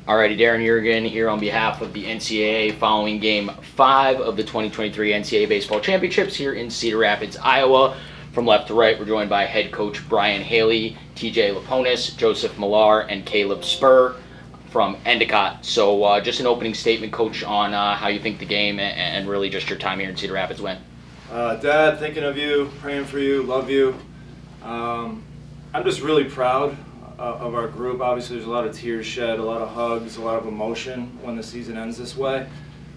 Alrighty, Darren Jurgen here on behalf of the NCAA following Game 5 of the 2023 NCAA Baseball Championships here in Cedar Rapids, Iowa. From left to right, we're joined by head coach Brian Haley, TJ Laponis, Joseph Millar, and Caleb Spur from Endicott. So just an opening statement, Coach, on how you think the game and really just your time here in Cedar Rapids went. Dad, thinking of you, praying for you, love you. I'm just really proud of our group. Obviously, there's a lot of tears shed, a lot of hugs, a lot of emotion when the season ends this way.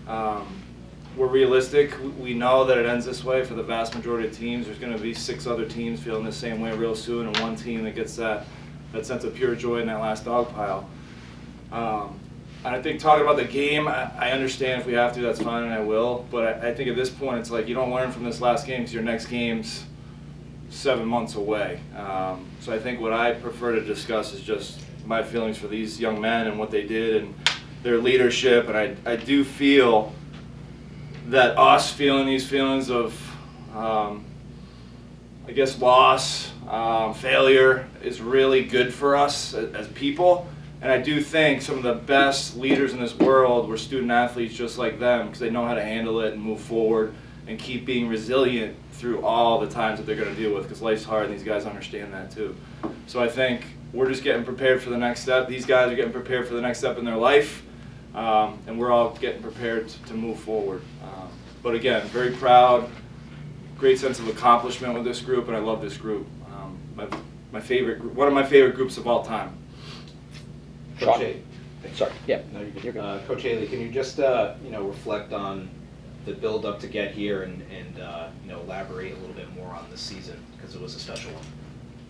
We're realistic. We know that it ends this way for the vast majority of teams. There's going to be 6 other teams feeling the same way real soon, and one team that gets that sense of pure joy in that last dog pile. And I think talking about the game, I understand if we have to, that's fine, and I will. But I think at this point, it's like you don't learn from this last game because your next game's 7 months away. So I think what I prefer to discuss is just my feelings for these young men and what they did and their leadership. And I do feel that us feeling these feelings of, I guess, loss, failure is really good for us as people. And I do think some of the best leaders in this world were student athletes just like them because they know how to handle it and move forward and keep being resilient through all the times that they're going to deal with because life's hard and these guys understand that too. So I think we're just getting prepared for the next step. These guys are getting prepared for the next step in their life, and we're all getting prepared to move forward. But again, very proud, great sense of accomplishment with this group, and I love this group. My favorite, one of my favorite groups of all time. Coach Haley. Sorry. Yeah. No, you're good. Coach Haley, can you just reflect on the build up to get here and elaborate a little bit more on this season because it was a special one?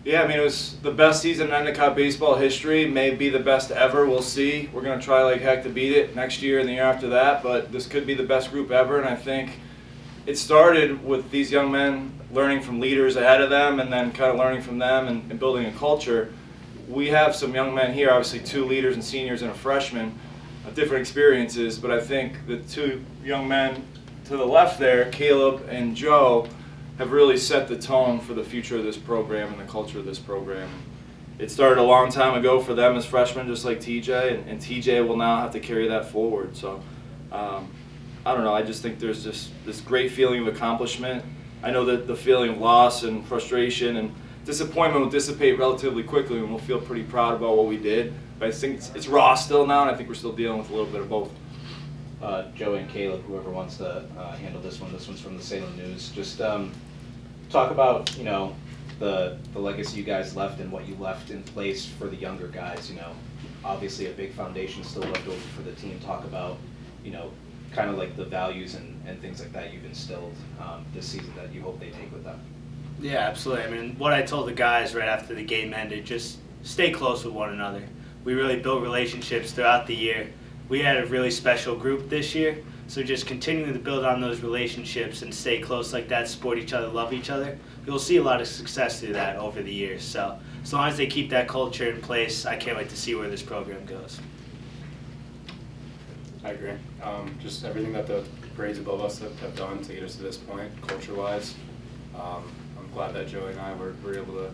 Yeah, I mean, it was the best season in Endicott baseball history, may be the best ever, we'll see. We're going to try like heck to beat it next year and the year after that, but this could be the best group ever, and I think it started with these young men learning from leaders ahead of them and then kind of learning from them and building a culture. We have some young men here, obviously 2 leaders and seniors and a freshman, different experiences, but I think the 2 young men to the left there, Caleb and Joe, have really set the tone for the future of this program and the culture of this program. It started a long time ago for them as freshmen, just like TJ, and TJ will now have to carry that forward. So, I don't know, I just think there's this great feeling of accomplishment. I know that the feeling of loss and frustration and disappointment will dissipate relatively quickly and we'll feel pretty proud about what we did. But I think it's raw still now, and I think we're still dealing with a little bit of both. Joey and Caleb, whoever wants to handle this one. This one's from the Salem News. Just talk about the legacy you guys left and what you left in place for the younger guys. Obviously a big foundation still left over for the team. Talk about kind of like the values and things like that you've instilled this season that you hope they take with them. Yeah, absolutely. I mean, what I told the guys right after the game ended, just stay close with one another. We really built relationships throughout the year. We had a really special group this year, so just continuing to build on those relationships and stay close like that, support each other, love each other, you'll see a lot of success through that over the years. So as long as they keep that culture in place, I can't wait to see where this program goes. I agree. Just everything that the grades above us have done to get us to this point, culture-wise. I'm glad that Joey and I were able to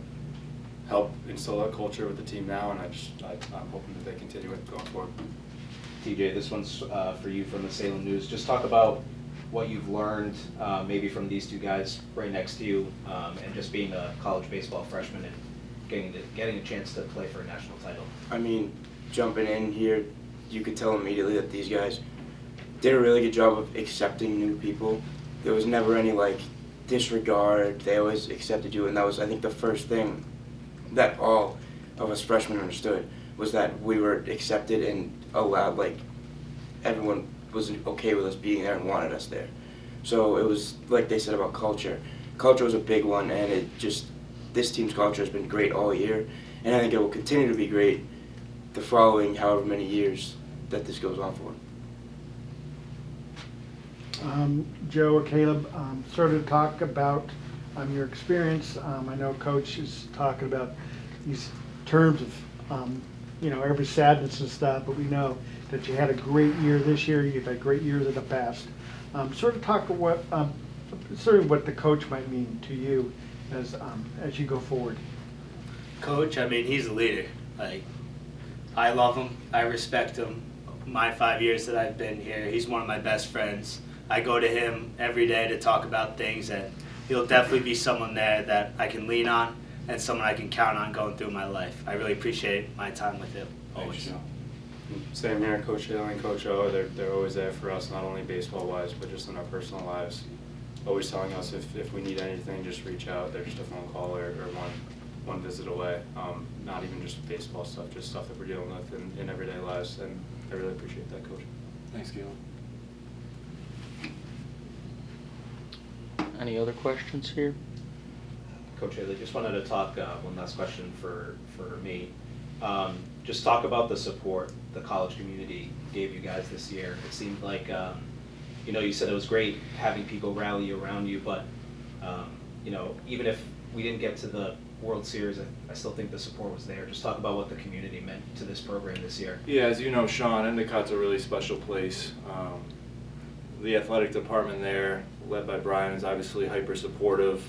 help instill that culture with the team now, and I'm hoping that they continue it going forward. TJ, this one's for you from the Salem News. Just talk about what you've learned maybe from these 2 guys right next to you and just being a college baseball freshman and getting a chance to play for a national title. I mean, jumping in here, you could tell immediately that these guys did a really good job of accepting new people. There was never any disregard. They always accepted you, and that was, I think, the first thing that all of us freshmen understood was that we were accepted and allowed, everyone was okay with us being there and wanted us there. So it was, like they said about culture. Culture was a big one, and this team's culture has been great all year, and I think it will continue to be great the following however many years that this goes on for. Joe or Caleb, sort of talk about your experience. I know Coach is talking about these terms of every sadness and stuff, but we know that you had a great year this year. You've had great years in the past. Sort of talk what the coach might mean to you as you go forward. Coach, I mean, he's a leader. I love him. I respect him. My 5 years that I've been here, he's one of my best friends. I go to him every day to talk about things, and he'll definitely be someone there that I can lean on and someone I can count on going through my life. I really appreciate my time with him. Always. Thanks, Joe. Same here, Coach Haley and Coach O. They're always there for us, not only baseball-wise, but just in our personal lives. Always telling us if we need anything, just reach out. They're just a phone call or one visit away. Not even just baseball stuff, just stuff that we're dealing with in everyday lives. And I really appreciate that, Coach. Thanks, Caleb. Any other questions here? Coach Haley, just wanted to talk, one last question for me. Just talk about the support the college community gave you guys this year. It seemed like, you said it was great having people rally around you, but, even if we didn't get to the World Series, I still think the support was there. Just talk about what the community meant to this program this year. Yeah, as you know, Sean, Endicott's a really special place. The athletic department there, led by Brian, is obviously hyper supportive.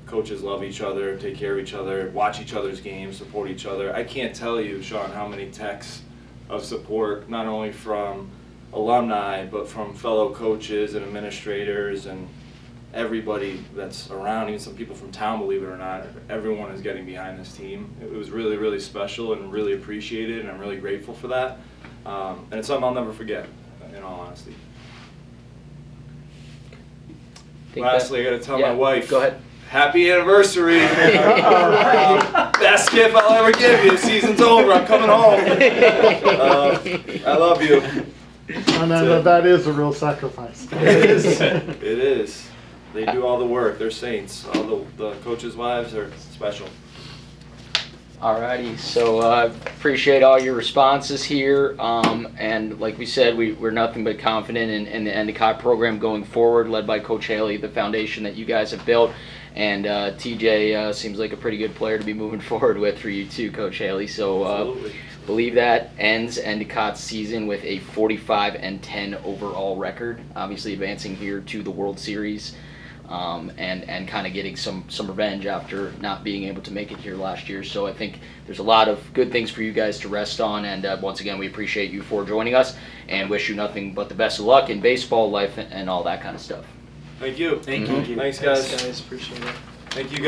Coaches love each other, take care of each other, watch each other's games, support each other. I can't tell you, Sean, how many texts of support, not only from alumni, but from fellow coaches and administrators and everybody that's around, even some people from town, believe it or not. Everyone is getting behind this team. It was really, really special and really appreciated, and I'm really grateful for that. And it's something I'll never forget, in all honesty. Lastly, I got to tell my wife. Go ahead. Happy anniversary. Best gift I'll ever give you. Season's over. I'm coming home. I love you. And that is a real sacrifice. It is. It is. They do all the work. They're saints. All the coaches' wives are special. Alrighty, so appreciate all your responses here, and like we said, we're nothing but confident in the Endicott program going forward, led by Coach Haley, the foundation that you guys have built, and TJ seems like a pretty good player to be moving forward with for you too, Coach Haley. So believe that ends Endicott's season with a 45-10 overall record, obviously advancing here to the World Series. And kind of getting some revenge after not being able to make it here last year. So I think there's a lot of good things for you guys to rest on. And once again, we appreciate you for joining us and wish you nothing but the best of luck in baseball, life, and all that kind of stuff. Thank you. Thank you. Thanks, guys. Thanks, guys. Appreciate it. Thank you, guys.